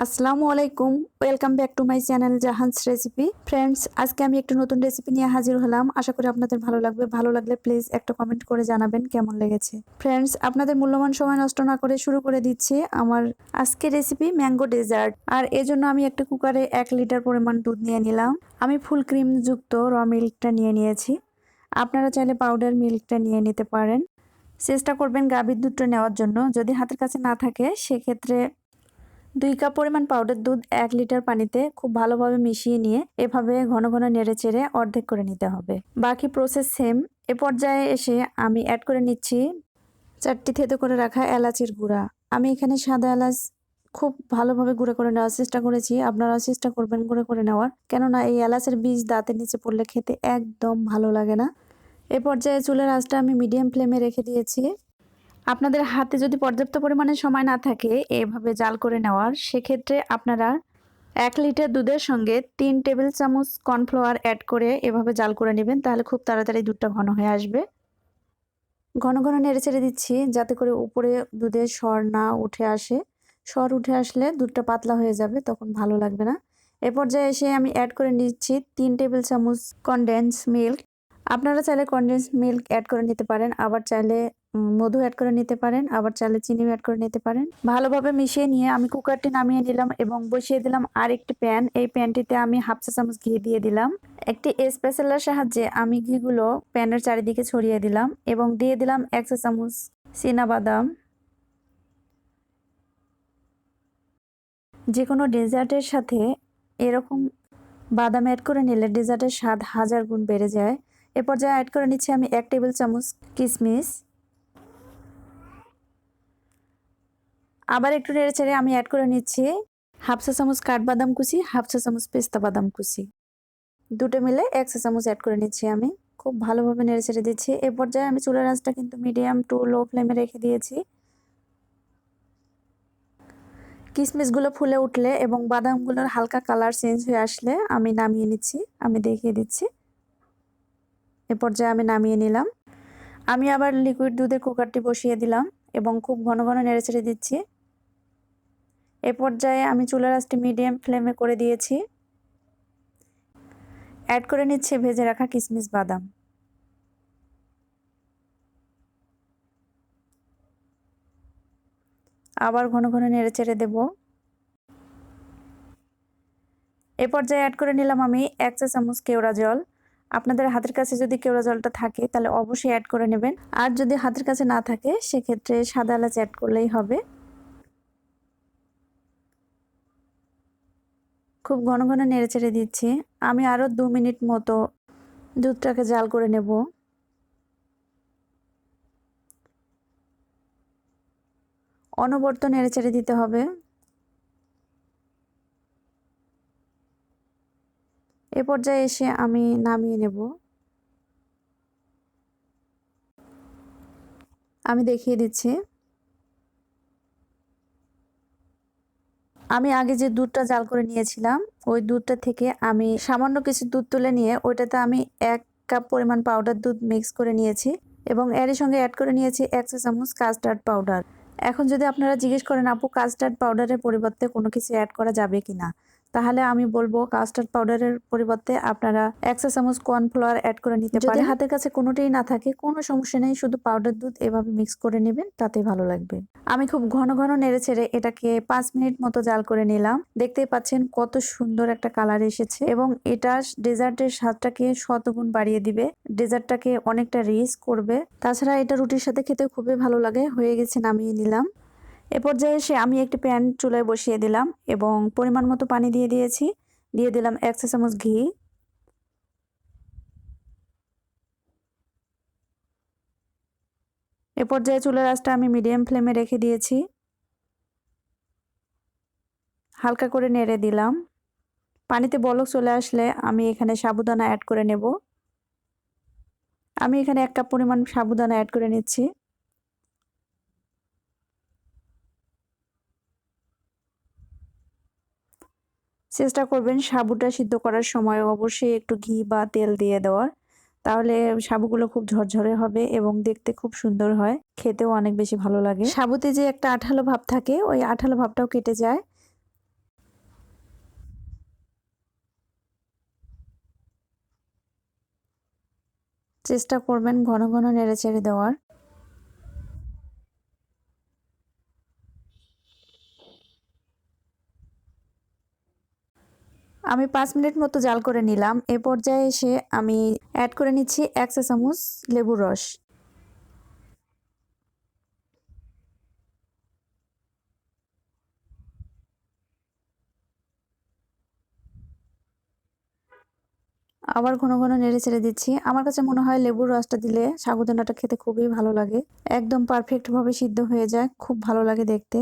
আসসালামু আলাইকুম, welcome back to my channel Jahan's recipe. Friends, আজকে আমি একটা নতুন রেসিপি নিয়ে হাজির হলাম। আশা করি আপনাদের ভালো লাগবে। ভালো লাগলে প্লিজ একটা কমেন্ট করে জানাবেন কেমন লেগেছে। ফ্রেন্ডস, আপনাদের মূল্যবান সময় নষ্ট না করে শুরু করে দিচ্ছি আমার আজকের রেসিপি ম্যাঙ্গো ডেজার্ট। আর এজন্য আমি একটা কুকারে 1 লিটার পরিমাণ দুধ নিয়ে নিলাম। আমি ফুল ক্রিম যুক্ত র মিল্কটা নিয়ে নিয়েছি। আপনারা চাইলে পাউডার মিল্কটা নিয়ে নিতে পারেন। চেষ্টা করবেন গাভীর দুধটা নেওয়ার জন্য। যদি হাতের কাছে না থাকে সেক্ষেত্রে 2 কাপ পরিমাণ পাউডার দুধ 1 লিটার পানিতে খুব ভালোভাবে মিশিয়ে নিয়ে এভাবে ঘন ঘন নেড়েচেড়ে অর্ধেক করে নিতে হবে। বাকি প্রসেস সেম। এ পর্যায়ে এসে আমি অ্যাড করে নিচ্ছি 4টি থেতো করে রাখা এলাচের গুঁড়া। আমি এখানে সাদা এলাচ খুব ভালোভাবে গুঁড়ো করে নেওয়ার চেষ্টা করেছি। আপনারাও চেষ্টা করবেন গুঁড়ো করে নেওয়ার, কেননা এই এলাচের বীজ দাঁতের নিচে পড়লে খেতে একদম ভালো লাগে না। এ পর্যায়ে চুলার আঁচটা আমি মিডিয়াম ফ্লেমে রেখে দিয়েছি। আপনাদের হাতে যদি পর্যাপ্ত পরিমাণে সময় না থাকে এভাবে জাল করে নেওয়ার, সেক্ষেত্রে আপনারা 1 লিটার দুধের সঙ্গে 3 টেবিল চামচ কর্নফ্লাওয়ার অ্যাড করে এভাবে জাল করে নেবেন, তাহলে খুব তাড়াতাড়ি দুধটা ঘন হয়ে আসবে। ঘন ঘন নেড়ে ছেড়ে দিচ্ছি যাতে করে উপরে দুধের সর না উঠে আসে। সর উঠে আসলে দুধটা পাতলা হয়ে যাবে, তখন ভালো লাগবে না। এ পর্যায়ে এসে আমি অ্যাড করে নিচ্ছি 3 টেবিল চামচ কনডেন্স মিল্ক। আপনারা চাইলে কনডেন্স মিল্ক অ্যাড করে নিতে পারেন, আবার চাইলে মধু অ্যাড করে নিতে পারেন, আবার চাইলে চিনিও অ্যাড করে নিতে পারেন। ভালোভাবে মিশিয়ে নিয়ে আমি কুকারটি নামিয়ে নিলাম এবং বসিয়ে দিলাম আরেকটি প্যান। এই প্যানটিতে আমি 1/2 চা চামচ ঘি দিয়ে দিলাম। একটি স্প্যাচুলার সাহায্যে আমি ঘিগুলো প্যানের চারিদিকে ছড়িয়ে দিলাম এবং দিয়ে দিলাম 1 চা চামচ চীনাবাদাম। যে কোনো ডেজার্টের সাথে এরকম বাদাম অ্যাড করে নিলে ডেজার্টের স্বাদ 1000 গুণ বেড়ে যায়। এ পর্যায়ে অ্যাড করে নিচ্ছি আমি 1 টেবিল চামচ কিশমিশ। আবার একটু নেড়েচেড়ে আমি অ্যাড করে নিচ্ছি 1/2 চা চামচ কাঠবাদাম কুচি, 1/2 চা চামচ পেস্তা বাদাম কুচি। দুটো মিলে 1 চা চামচ অ্যাড করে নিচ্ছি আমি। খুব ভালোভাবে নেড়েচেড়ে দিচ্ছি। এ পর্যায়ে আমি চুলার আঁচটা কিন্তু মিডিয়াম টু লো ফ্লেমে রেখে দিয়েছি। কিশমিশগুলো ফুলে উঠলে এবং বাদামগুলোর হালকা কালার চেঞ্জ হয়ে আসলে আমি নামিয়ে নিচ্ছি। আমি দেখিয়ে দিচ্ছি। এ পর্যায়ে আমি নামিয়ে নিলাম। আমি আবার লিকুইড দুধের কুকারটি বসিয়ে দিলাম এবং খুব ঘন ঘন নেড়েচেড়ে দিচ্ছি। এ পর্যায়ে আমি চুলার আঁচটি মিডিয়াম ফ্লেমে করে দিয়েছি। অ্যাড করে নিচ্ছে ভেজে রাখা কিশমিশ বাদাম। আবার ঘন ঘন নেড়েচেড়ে দেব। এ পর্যায়ে অ্যাড করে নিলাম আমি 1 চা চামচ কেওড়া জল। আপনাদের হাতের কাছে যদি কেওড়া জলটা থাকে তাহলে অবশ্যই অ্যাড করে নেবেন, আর যদি হাতের কাছে না থাকে সেক্ষেত্রে সাদা এলাচ অ্যাড করলেই হবে। খুব ঘন ঘন নেড়েচেড়ে দিচ্ছি। আমি আরও 2 মিনিট মতো দুধটাকে জাল করে নেব। অনবরত নেড়েচেড়ে দিতে হবে। এ পর্যায়ে এসে আমি নামিয়ে নেব। আমি দেখিয়ে দিচ্ছি। আমি আগে যে দুধটা জাল করে নিয়েছিলাম ওই দুধটা থেকে আমি সামান্য কিছু দুধ তুলে নিয়ে ওইটাতে আমি 1 কাপ পরিমাণ পাউডার দুধ মিক্স করে নিয়েছি এবং এর সঙ্গে অ্যাড করে নিয়েছি 1 চা চামচ কাস্টার্ড পাউডার। এখন যদি আপনারা জিজ্ঞেস করেন আপু কাস্টার্ড পাউডারের পরিবর্তে কোনো কিছু অ্যাড করা যাবে কিনা, তাহলে আমি বলবো কাস্টার্ড পাউডারের পরিবর্তে আপনারা 1 চা চামচ কর্নফ্লাওয়ার অ্যাড করে নিতে পারেন। যদি হাতের কাছে কোনোটাই না থাকে কোনো সমস্যা নেই, শুধু পাউডার দুধ এভাবে মিক্স করে নেবেন, তাতেই ভালো লাগবে। আমি খুব ঘন ঘন নেড়েচেড়ে এটাকে 5 মিনিট মতো জাল করে নিলাম। দেখতেই পাচ্ছেন কত সুন্দর একটা কালার এসেছে এবং এটা ডেজার্টের স্বাদটাকে শতগুণ বাড়িয়ে দিবে, ডেজার্টটাকে অনেকটা রিচ করবে। তাছাড়া এটা রুটির সাথে খেতে খুবই ভালো লাগে। হয়ে গেছে, নামিয়ে নিলাম। এ পর্যায়ে এসে আমি একটি প্যান চুলায় বসিয়ে দিলাম এবং পরিমাণ মতো পানি দিয়ে দিয়েছি। দিয়ে দিলাম 1 চা চামচ ঘি। এ পর্যায়ে চুলার আঁচটা আমি মিডিয়াম ফ্লেমে রেখে দিয়েছি। হালকা করে নেড়ে দিলাম। পানিতে বলক চলে আসলে আমি এখানে সাবুদানা অ্যাড করে নেব। আমি এখানে 1 কাপ পরিমাণ সাবুদানা অ্যাড করে নিচ্ছি। চেষ্টা করবেন সাবুটা সিদ্ধ করার সময় অবশ্যই একটু ঘি বা তেল দিয়ে দেওয়ার, তাহলে সাবুগুলো খুব ঝরঝরে হবে এবং দেখতে খুব সুন্দর হয়, খেতেও অনেক বেশি ভালো লাগে। সাবুতে যে একটা আঠালো ভাব থাকে ওই আঠালো ভাবটাও কেটে যায়। চেষ্টা করবেন ঘন ঘন নেড়েচেড়ে দেওয়ার। আমি 5 মিনিট মতো জাল করে নিলাম। এ পর্যায়ে এসে আমি অ্যাড করে নিচ্ছি 1 চা চামচ লেবুর রস। আবার ঘন ঘন নেড়ে ছেড়ে দিচ্ছি। আমার কাছে মনে হয় লেবুর রসটা দিলে সাবুদানাটা খেতে খুবই ভালো লাগে। একদম পারফেক্টভাবে সিদ্ধ হয়ে যায়, খুব ভালো লাগে দেখতে।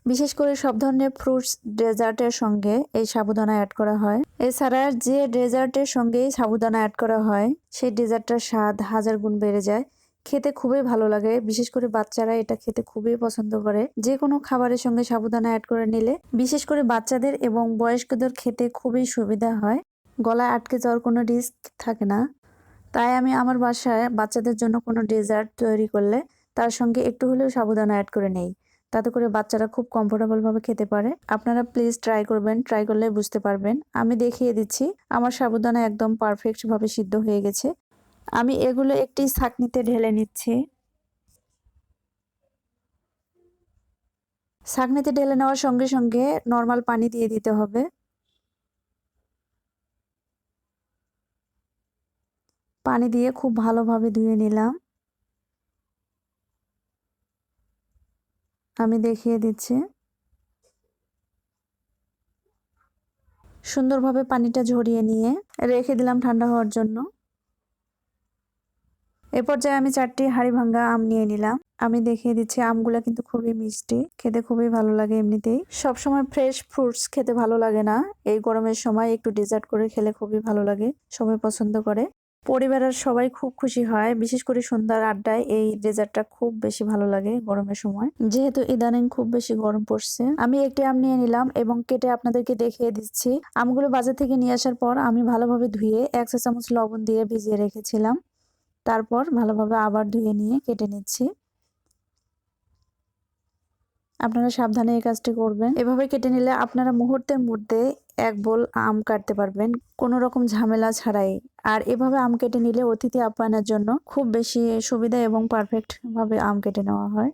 বিশেষ করে সব ধরনের ফ্রুটস ডেজার্টের সঙ্গে এই সাবুদানা অ্যাড করা হয়। এছাড়া যে ডেজার্টের সঙ্গেই সাবুদানা অ্যাড করা হয় সেই ডেজার্টটার স্বাদ হাজার গুণ বেড়ে যায়। খেতে খুবই ভালো লাগে, বিশেষ করে বাচ্চারা এটা খেতে খুবই পছন্দ করে। যে কোনো খাবারের সঙ্গে সাবুদানা অ্যাড করে নিলে বিশেষ করে বাচ্চাদের এবং বয়স্কদের খেতে খুবই সুবিধা হয়। গলায় আটকে যাওয়ার কোনো রিস্ক থাকে না। তাই আমি আমার বাসায় বাচ্চাদের জন্য কোনো ডেজার্ট তৈরি করলে তার সঙ্গে একটু হলেও সাবুদানা অ্যাড করে নেই। তাতে করে বাচ্চারা খুব কমফোর্টেবলভাবে খেতে পারে। আপনারা প্লিজ ট্রাই করবেন, ট্রাই করলে বুঝতে পারবেন। আমি দেখিয়ে দিচ্ছি আমার সাবুদানা একদম পারফেক্টভাবে সিদ্ধ হয়ে গেছে। আমি এগুলো একটি ছাঁকনিতে ঢেলে নিচ্ছি। ছাঁকনিতে ঢেলে নেওয়ার সঙ্গে সঙ্গে নর্মাল পানি দিয়ে দিতে হবে। পানি দিয়ে খুব ভালোভাবে ধুয়ে নিলাম। আমি দেখিয়ে দিচ্ছি। সুন্দরভাবে পানিটা ঝরিয়ে নিয়ে রেখে দিলাম ঠান্ডা হওয়ার জন্য। এ পর্যায়ে আমি 4টি হাড়ি ভাঙ্গা আম নিয়ে নিলাম। আমি দেখিয়ে দিচ্ছি আমগুলা কিন্তু খুবই মিষ্টি, খেতে খুবই ভালো লাগে। এমনিতেই সবসময় ফ্রেশ ফ্রুটস খেতে ভালো লাগে না, এই গরমের সময় একটু ডেজার্ট করে খেলে খুবই ভালো লাগে, সবাই পছন্দ করে। পরিবারের সবাই খুব খুশি হয়, বিশেষ করে সন্ধ্যার আড্ডায় এই ডেজার্টটা খুব বেশি ভালো লাগে গরমের সময়, যেহেতু ইদানিং খুব বেশি গরম পড়ছে। আমি একটি আম নিয়ে নিলাম এবং কেটে আপনাদেরকে দেখিয়ে দিচ্ছি। আমগুলো বাজার থেকে নিয়ে আসার পর আমি ভালোভাবে ধুয়ে 1 চা চামচ লবণ দিয়ে ভিজিয়ে রেখেছিলাম। তারপর ভালোভাবে আবার ধুয়ে নিয়ে কেটে নিচ্ছি। আপনারা সাবধানে এই কাজটি করবেন। এভাবে কেটে নিলে আপনারা মুহূর্তের মধ্যে 1 বোল আম কাটতে পারবেন কোনো রকম ঝামেলা ছাড়াই। আর এভাবে আম কেটে নিলে অতিথি আপ্যায়নের জন্য খুব বেশি সুবিধা এবং পারফেক্ট ভাবে আম কেটে নেওয়া হয়।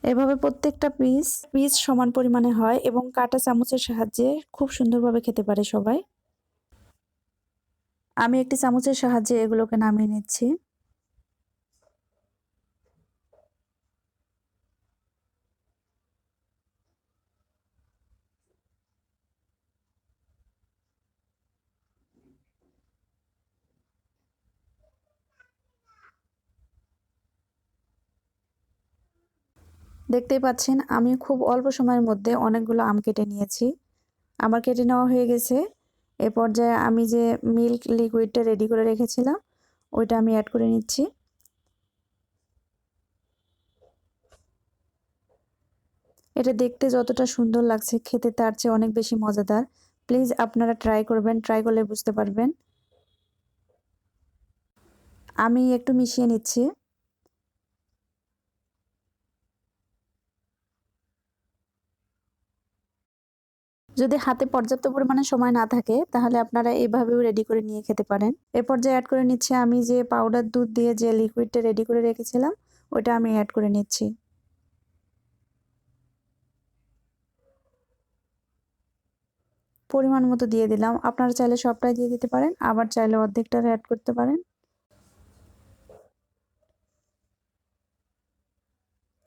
এভাবে প্রত্যেকটা পিস সমান পরিমাণে হয় এবং কাঁটা চামচের সাহায্যে খুব সুন্দরভাবে খেতে পারে সবাই। আমি একটি চামচের সাহায্যে এগুলোকে নামিয়ে নিচ্ছি। দেখতেই পাচ্ছেন আমি খুব অল্প সময়ের মধ্যে অনেকগুলো আম কেটে নিয়েছি। আমার কেটে নেওয়া হয়ে গেছে। এ পর্যায়ে আমি যে মিল্ক লিকুইডটা রেডি করে রেখেছিলাম ওইটা আমি অ্যাড করে নিচ্ছি। এটা দেখতে যতটা সুন্দর লাগছে খেতে তার চেয়ে অনেক বেশি মজাদার। প্লিজ আপনারা ট্রাই করবেন, ট্রাই করলে বুঝতে পারবেন। আমি একটু মিশিয়ে নিচ্ছি। যদি হাতে পর্যাপ্ত পরিমাণে সময় না থাকে তাহলে আপনারা এভাবেও রেডি করে নিয়ে খেতে পারেন। এ পর্যায়ে অ্যাড করে নিচ্ছি আমি যে পাউডার দুধ দিয়ে যে লিকুইডটা রেডি করে রেখেছিলাম ওটা আমি অ্যাড করে নিচ্ছি। পরিমাণ মতো দিয়ে দিলাম। আপনারা চাইলে সবটাই দিয়ে দিতে পারেন, আবার চাইলে অর্ধেকটা অ্যাড করতে পারেন।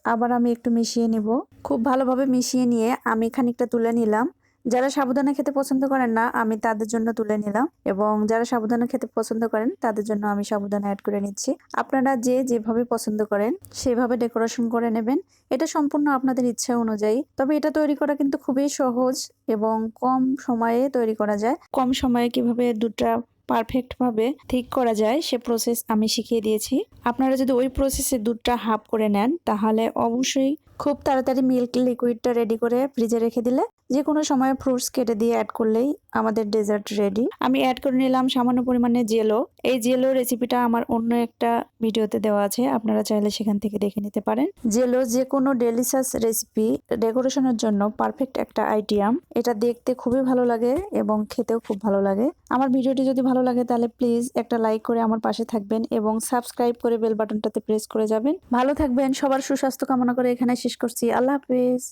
আবার আমি একটু মিশিয়ে নিব। খুব ভালোভাবে মিশিয়ে নিয়ে আমি খানিকটা তুলে নিলাম। যারা সাবুদানা খেতে পছন্দ করেন না আমি তাদের জন্য তুলে নিলাম এবং যারা সাবুদানা খেতে পছন্দ করেন তাদের জন্য আমি সাবুদানা অ্যাড করে নিচ্ছি। আপনারা যে যেভাবে পছন্দ করেন সেভাবে ডেকোরেশন করে নেবেন। এটা সম্পূর্ণ আপনাদের ইচ্ছা অনুযায়ী। তবে এটা তৈরি করা কিন্তু খুবই সহজ এবং কম সময়ে তৈরি করা যায়। কম সময়ে কিভাবে দুধটা পারফেক্টভাবে ঠিক করা যায় সে প্রসেস আমি শিখিয়ে দিয়েছি। আপনারা যদি ওই প্রসেসে দুধটা হাফ করে নেন তাহলে অবশ্যই খুব তাড়াতাড়ি মিল্ক লিকুইডটা রেডি করে ফ্রিজে রেখে দিলে যে কোনো সময় ফ্রুটস কেটে দিয়ে অ্যাড করলেই আমাদের ডেজার্ট রেডি। আমি অ্যাড করে নিলাম সামান্য পরিমাণে জেলো। এই জেলো রেসিপিটা আমার অন্য একটা ভিডিওতে দেওয়া আছে, আপনারা চাইলে সেখান থেকে দেখে নিতে পারেন। জেলো যে কোনো ডেলিশাস রেসিপি ডেকোরেশনের জন্য পারফেক্ট একটা আইটেম। এটা দেখতে খুবই ভালো লাগে এবং খেতেও খুব ভালো লাগে। আমার ভিডিওটি যদি ভালো লাগে তাহলে প্লিজ একটা লাইক করে আমার পাশে থাকবেন এবং সাবস্ক্রাইব করে বেল বাটনটাতে প্রেস করে যাবেন। ভালো থাকবেন, সবার সুস্বাস্থ্য কামনা করে এখানে শেষ করছি। আল্লাহ হাফেজ।